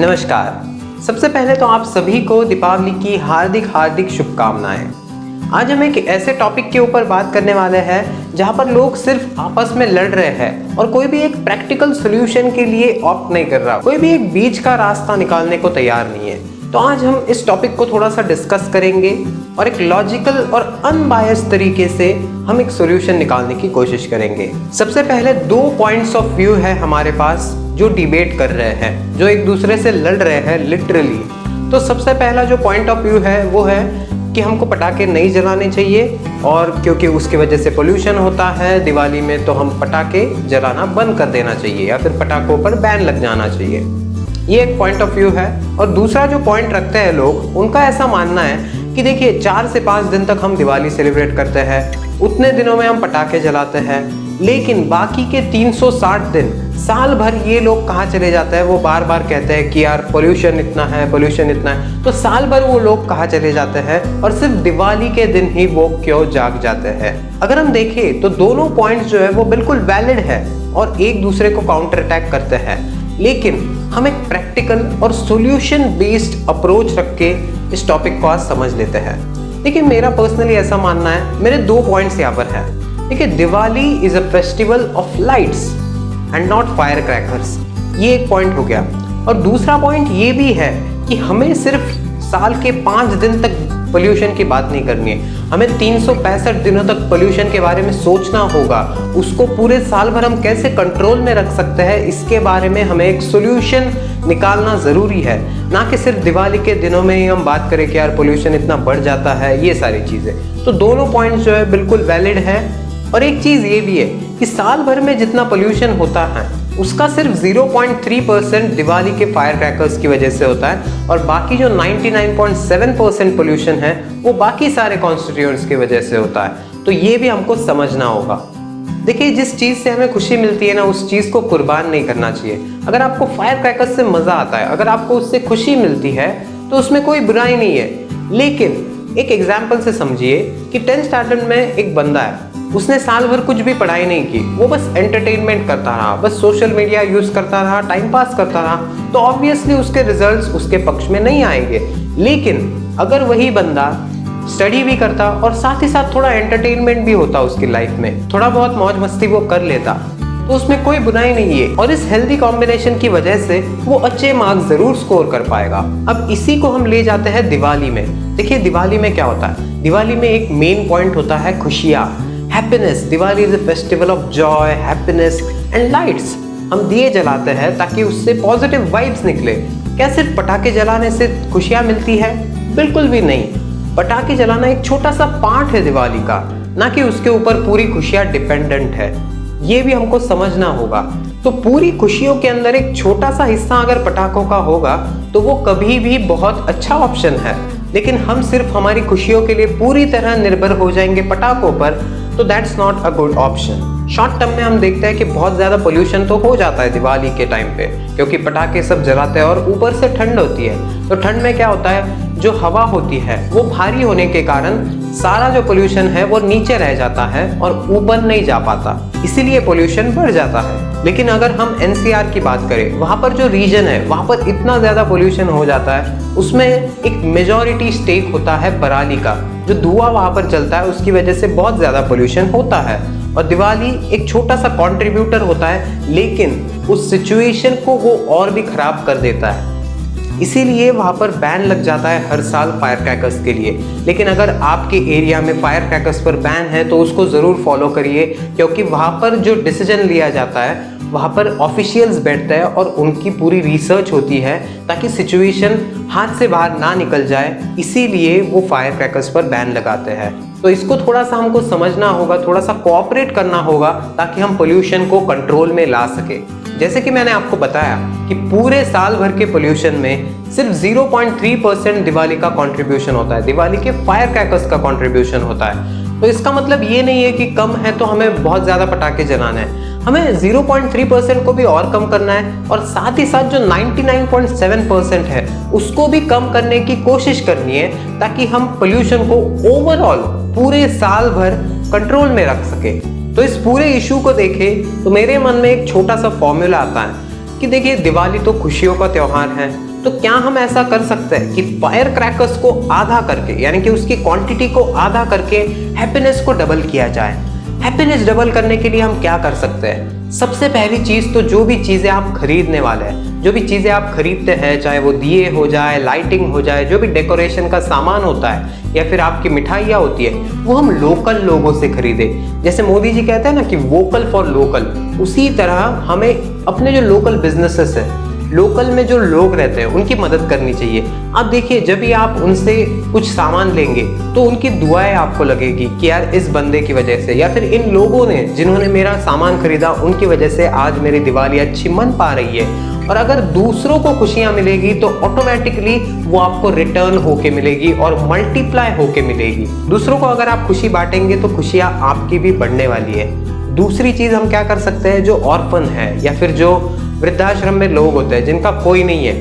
नमस्कार। सबसे पहले तो आप सभी को दीपावली की हार्दिक शुभकामनाएं। आज हम एक ऐसे टॉपिक के ऊपर बात करने वाले हैं जहां पर लोग सिर्फ आपस में लड़ रहे हैं और कोई भी एक प्रैक्टिकल सॉल्यूशन के लिए ऑप्ट नहीं कर रहा, कोई भी एक बीच का रास्ता निकालने को तैयार नहीं है। तो आज हम इस टॉपिक को थोड़ा सा डिस्कस करेंगे और एक लॉजिकल और अनबायस्ड तरीके से हम एक सॉल्यूशन निकालने की कोशिश करेंगे। सबसे पहले दो पॉइंट्स ऑफ व्यू है हमारे पास जो डिबेट कर रहे हैं, जो एक दूसरे से लड़ रहे हैं लिटरली। तो सबसे पहला जो पॉइंट ऑफ व्यू है वो है कि हमको पटाखे नहीं जलाने चाहिए, और क्योंकि उसकी वजह से पोल्यूशन होता है दिवाली में, तो हम पटाखे जलाना बंद कर देना चाहिए या फिर पटाखों पर बैन लग जाना चाहिए। ये एक पॉइंट ऑफ व्यू है। और दूसरा जो पॉइंट रखते हैं लोग, उनका ऐसा मानना है कि देखिए 4 से 5 दिन तक हम दिवाली सेलिब्रेट करते हैं, उतने दिनों में हम पटाखे जलाते हैं, लेकिन बाकी के 360 दिन साल भर ये लोग कहाँ चले जाते हैं। वो बार बार कहते हैं कि यार पोल्यूशन इतना है, तो साल भर वो लोग कहाँ चले जाते हैं और सिर्फ दिवाली के दिन ही वो क्यों जाग जाते हैं। अगर हम देखें तो दोनों पॉइंट्स जो है वो बिल्कुल वैलिड है और एक दूसरे को काउंटर अटैक करते हैं, लेकिन हम एक प्रैक्टिकल और सॉल्यूशन बेस्ड अप्रोच रख के इस टॉपिक को आज समझ लेते हैं। देखिए मेरा पर्सनली ऐसा मानना है, मेरे 2 पॉइंट्स यहाँ पर है। देखिए Diwali is a festival of lights and not fire crackers, ये एक पॉइंट हो गया। और दूसरा पॉइंट ये भी है कि हमें सिर्फ साल के 5 दिन तक पोल्यूशन की बात नहीं करनी है, हमें 365 दिनों तक पोल्यूशन के बारे में सोचना होगा। उसको पूरे साल भर हम कैसे कंट्रोल में रख सकते हैं, इसके बारे में हमें एक सॉल्यूशन निकालना ज़रूरी है, ना कि सिर्फ दिवाली के दिनों में ही हम बात करें कि यार पोल्यूशन इतना बढ़ जाता है, ये सारी चीज़ें। तो दोनों पॉइंट्स जो है बिल्कुल वैलिड है। और एक चीज़ ये भी है कि साल भर में जितना पोल्यूशन होता है उसका सिर्फ 0.3% दिवाली के फायर क्रैकर्स की वजह से होता है, और बाकी जो 99.7% पोल्यूशन है वो बाकी सारे कॉन्स्टिट्यूएंट्स की वजह से होता है। तो ये भी हमको समझना होगा। देखिए जिस चीज़ से हमें खुशी मिलती है ना, उस चीज़ को कुर्बान नहीं करना चाहिए। अगर आपको फायर क्रैकर्स से मज़ा आता है, अगर आपको उससे खुशी मिलती है, तो उसमें कोई बुराई नहीं है। लेकिन एक एग्जाम्पल से समझिए कि 10th स्टैंडर्ड में एक बंदा है, उसने साल भर कुछ भी पढ़ाई नहीं की, वो बस एंटरटेनमेंट करता रहा, बस सोशल मीडिया यूज़ करता रहा, टाइम पास करता रहा, तो ऑब्वियसली उसके रिजल्ट्स उसके पक्ष में नहीं आएंगे। लेकिन अगर वही बंदा स्टडी भी करता और साथ ही साथ थोड़ा एंटरटेनमेंट भी होता उसकी लाइफ में, थोड़ा बहुत मौज मस्ती वो कर लेता, तो उसमें कोई बुराई नहीं है, और इस हेल्दी कॉम्बिनेशन की वजह से वो अच्छे मार्क्स जरूर स्कोर कर पाएगा। अब इसी को हम ले जाते हैं दिवाली में। देखिए दिवाली में क्या होता है, दिवाली में एक मेन पॉइंट होता है खुशियाँ, happiness. Diwali is a festival of Joy, happiness and lights. हम दिए जलाते हैं ताकि उससे पॉजिटिव वाइब्स निकले। क्या सिर्फ पटाखे जलाने से खुशियाँ मिलती है? बिल्कुल भी नहीं। पटाखे जलाना एक छोटा सा पार्ट है दिवाली का, ना कि उसके ऊपर पूरी खुशियाँ डिपेंडेंट है। ये भी हमको समझना होगा। तो पूरी खुशियों के अंदर एक छोटा सा हिस्सा अगर पटाखों का होगा तो वो कभी भी बहुत अच्छा ऑप्शन है। लेकिन हम सिर्फ हमारी खुशियों के लिए पूरी तरह निर्भर हो जाएंगे पटाखों पर, तो that's not a good option. Short term में हम देखते हैं कि बहुत ज़्यादा पोल्यूशन तो हो जाता है दिवाली के टाइम पे, क्योंकि पटाखे सब जलाते हैं और ऊपर से ठंड होती है। तो ठंड में क्या होता है, जो हवा होती है वो भारी होने के कारण सारा जो पोल्यूशन है वो नीचे रह जाता है और ऊपर नहीं जा पाता, इसीलिए पोल्यूशन बढ़ जाता है। लेकिन अगर हम NCR की बात करें, वहाँ पर जो रीजन है वहाँ पर इतना ज़्यादा पोल्यूशन हो जाता है, उसमें एक मेजॉरिटी स्टेक होता है पराली का। जो धुआं वहाँ पर चलता है उसकी वजह से बहुत ज़्यादा पोल्यूशन होता है, और दिवाली एक छोटा सा कंट्रीब्यूटर होता है, लेकिन उस सिचुएशन को वो और भी खराब कर देता है। इसीलिए वहाँ पर बैन लग जाता है हर साल फायर क्रैकर्स के लिए। लेकिन अगर आपके एरिया में फायर क्रैकर्स पर बैन है तो उसको ज़रूर फॉलो करिए, क्योंकि वहाँ पर जो डिसीजन लिया जाता है वहाँ पर ऑफिशियल्स बैठते हैं और उनकी पूरी रिसर्च होती है ताकि सिचुएशन हाथ से बाहर ना निकल जाए, इसीलिए वो फायर क्रैकर्स पर बैन लगाते हैं। तो इसको थोड़ा सा हमको समझना होगा, थोड़ा सा कोऑपरेट करना होगा ताकि हम पोल्यूशन को कंट्रोल में ला सके। जैसे कि मैंने आपको बताया कि पूरे साल भर के पोल्यूशन में सिर्फ 0.3% दिवाली का कंट्रीब्यूशन होता है, दिवाली के फायर क्रैकर्स का कंट्रीब्यूशन होता है। तो इसका मतलब ये नहीं है कि कम है तो हमें बहुत ज़्यादा पटाखे जलाना है, हमें 0.3% को भी और कम करना है, और साथ ही साथ जो 99.7% है उसको भी कम करने की कोशिश करनी है, ताकि हम पोल्यूशन को ओवरऑल पूरे साल भर कंट्रोल में रख सके। तो इस पूरे इशू को देखें तो मेरे मन में एक छोटा सा फॉर्मूला आता है कि देखिए दिवाली तो खुशियों का त्यौहार है, तो क्या हम ऐसा कर सकते हैं कि फायर क्रैकर्स को आधा करके, यानी कि उसकी क्वांटिटी को आधा करके हैप्पीनेस को डबल किया जाए? हैप्पीनेस डबल करने के लिए हम क्या कर सकते हैं? सबसे पहली चीज तो जो भी चीजें आप खरीदने वाले हैं, जो भी चीजें आप खरीदते हैं, चाहे वो दिए हो जाए, लाइटिंग हो जाए, जो भी डेकोरेशन का सामान होता है या फिर आपकी मिठाइयाँ होती है, वो हम लोकल लोगों से खरीदे। जैसे मोदी जी कहते हैं ना कि वोकल फॉर लोकल, उसी तरह हमें अपने जो लोकल बिजनेसेस है, लोकल में जो लोग रहते हैं, उनकी मदद करनी चाहिए। आप देखिए, जब भी आप उनसे कुछ सामान लेंगे तो उनकी दुआएं आपको लगेगी कि यार इस बंदे की वजह से या फिर इन लोगों ने जिन्होंने मेरा सामान खरीदा उनकी वजह से आज मेरी दिवाली अच्छी मन पा रही है। और अगर दूसरों को खुशियां मिलेगी तो ऑटोमेटिकली वो आपको रिटर्न होके मिलेगी और मल्टीप्लाई होके मिलेगी। दूसरों को अगर आप खुशी बांटेंगे तो खुशियां आपकी भी बढ़ने वाली है। दूसरी चीज हम क्या कर सकते हैं, जो ऑर्फन है या फिर जो वृद्धाश्रम में लोग होते हैं जिनका कोई नहीं है,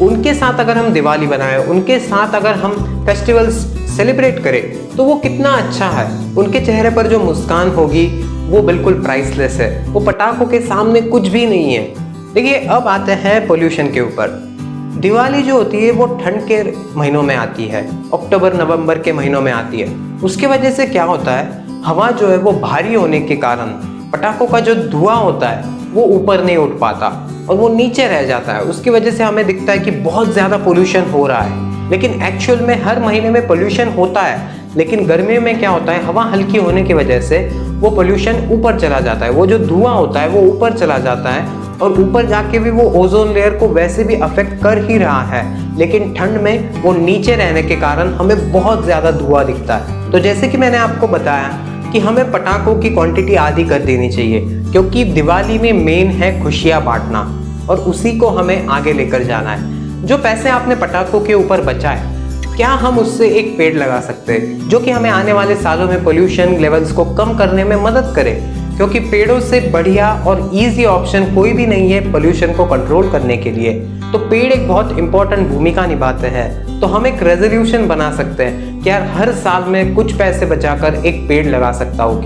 उनके साथ अगर हम दिवाली बनाएं, उनके साथ अगर हम फेस्टिवल्स सेलिब्रेट करें तो वो कितना अच्छा है। उनके चेहरे पर जो मुस्कान होगी वो बिल्कुल प्राइसलेस है, वो पटाखों के सामने कुछ भी नहीं है। देखिए, अब आते हैं पोल्यूशन के ऊपर। दिवाली जो होती है वो ठंड के महीनों में आती है, अक्टूबर नवंबर के महीनों में आती है। उसके वजह से क्या होता है, हवा जो है वो भारी होने के कारण पटाखों का जो धुआं होता है वो ऊपर नहीं उठ पाता और वो नीचे रह जाता है। उसकी वजह से हमें दिखता है कि बहुत ज़्यादा पोल्यूशन हो रहा है, लेकिन एक्चुअल में हर महीने में पोल्यूशन होता है। लेकिन गर्मी में क्या होता है, हवा हल्की होने की वजह से वो पोल्यूशन ऊपर चला जाता है, वो जो धुआं होता है वो ऊपर चला जाता है और ऊपर जाके भी वो ओजोन लेयर को वैसे भी अफेक्ट कर ही रहा है। लेकिन ठंड में वो नीचे रहने के कारण हमें बहुत ज़्यादा धुआं दिखता है। तो जैसे कि मैंने आपको बताया कि हमें पटाखों की क्वांटिटी आधी कर देनी चाहिए, क्योंकि दिवाली में मेन है खुशियाँ बांटना और उसी को हमें आगे लेकर जाना है। जो पैसे आपने पटाखों के ऊपर बचाए, क्या हम उससे एक पेड़ लगा सकते हैं जो कि हमें आने वाले सालों में पोल्यूशन लेवल्स को कम करने में मदद करे? क्योंकि पेड़ों से बढ़िया और इजी ऑप्शन कोई भी नहीं है पोल्यूशन को कंट्रोल करने के लिए। तो पेड़ एक बहुत इंपॉर्टेंट भूमिका निभाते हैं। तो हम एक रेजोल्यूशन बना सकते हैं कि यार हर साल में कुछ पैसे बचाकर एक पेड़ लगा सकता हूँ।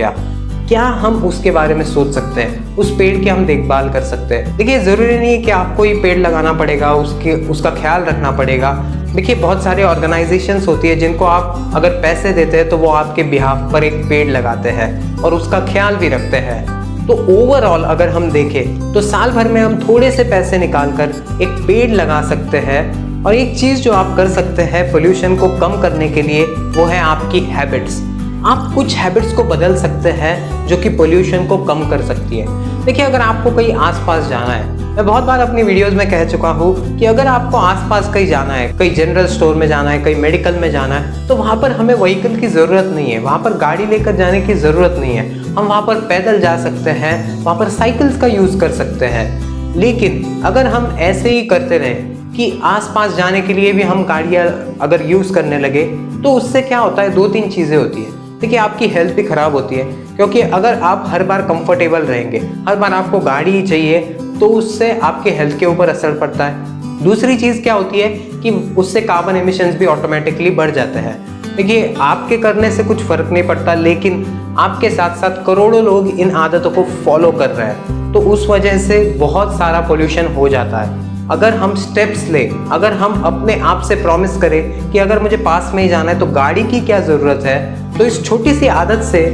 क्या हम उसके बारे में सोच सकते हैं? उस पेड़ की हम देखभाल कर सकते हैं। देखिए, ज़रूरी नहीं है कि आपको ही पेड़ लगाना पड़ेगा, उसका ख्याल रखना पड़ेगा। देखिए, बहुत सारे ऑर्गेनाइजेशंस होती है जिनको आप अगर पैसे देते हैं तो वो आपके बिहाफ पर एक पेड़ लगाते हैं और उसका ख्याल भी रखते हैं। तो ओवरऑल अगर हम देखें तो साल भर में हम थोड़े से पैसे निकालकर एक पेड़ लगा सकते हैं। और एक चीज़ जो आप कर सकते हैं पोल्यूशन को कम करने के लिए, वो है आपकी हैबिट्स। आप कुछ हैबिट्स को बदल सकते हैं जो कि पोल्यूशन को कम कर सकती है। देखिए, अगर आपको कहीं आसपास जाना है, मैं बहुत बार अपनी वीडियोस में कह चुका हूँ कि अगर आपको आसपास कहीं जाना है, कहीं जनरल स्टोर में जाना है, कहीं मेडिकल में जाना है, तो वहाँ पर हमें व्हीकल की ज़रूरत नहीं है, वहाँ पर गाड़ी लेकर जाने की ज़रूरत नहीं है। हम वहाँ पर पैदल जा सकते हैं, वहाँ पर साइकिल्स का यूज़ कर सकते हैं। लेकिन अगर हम ऐसे ही करते रहें कि आसपास जाने के लिए भी हम गाड़ियाँ अगर यूज़ करने लगे, तो उससे क्या होता है, दो तीन चीज़ें होती हैं। देखिए, आपकी हेल्थ भी ख़राब होती है, क्योंकि अगर आप हर बार कंफर्टेबल रहेंगे, हर बार आपको गाड़ी ही चाहिए, तो उससे आपके हेल्थ के ऊपर असर पड़ता है। दूसरी चीज़ क्या होती है कि उससे कार्बन एमिशंस भी ऑटोमेटिकली बढ़ जाते हैं। देखिए, आपके करने से कुछ फ़र्क नहीं पड़ता, लेकिन आपके साथ साथ करोड़ों लोग इन आदतों को फॉलो कर रहे हैं, तो उस वजह से बहुत सारा पोल्यूशन हो जाता है। अगर हम स्टेप्स लें, अगर हम अपने आप से प्रॉमिस करें कि अगर मुझे पास में ही जाना है तो गाड़ी की क्या ज़रूरत है, तो इस छोटी सी आदत से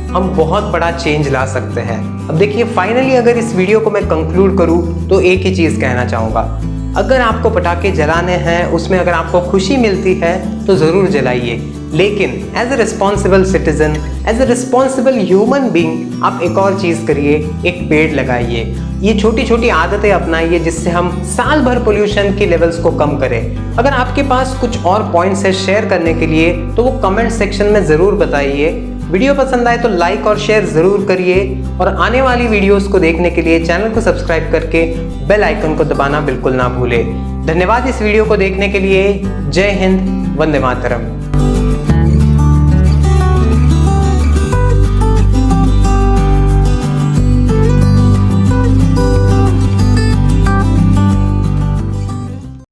हम बहुत बड़ा चेंज ला सकते हैं। अब देखिए, फाइनली अगर इस वीडियो को मैं कंक्लूड करूं तो एक ही चीज़ कहना चाहूँगा, अगर आपको पटाखे जलाने हैं, उसमें अगर आपको खुशी मिलती है तो ज़रूर जलाइए, लेकिन as a responsible citizen, as a responsible human being आप एक और चीज़ करिए, एक पेड़ लगाइए। ये छोटी छोटी आदतें अपनाइए जिससे हम साल भर पोल्यूशन की लेवल्स को कम करें। अगर आपके पास कुछ और पॉइंट्स है शेयर करने के लिए तो वो कमेंट सेक्शन में ज़रूर बताइए। वीडियो पसंद आए तो लाइक और शेयर ज़रूर करिए और आने वाली वीडियोस को देखने के लिए चैनल को सब्सक्राइब करके बेल आइकन को दबाना बिल्कुल ना भूलें। धन्यवाद इस वीडियो को देखने के लिए। जय हिंद, वंदे मातरम।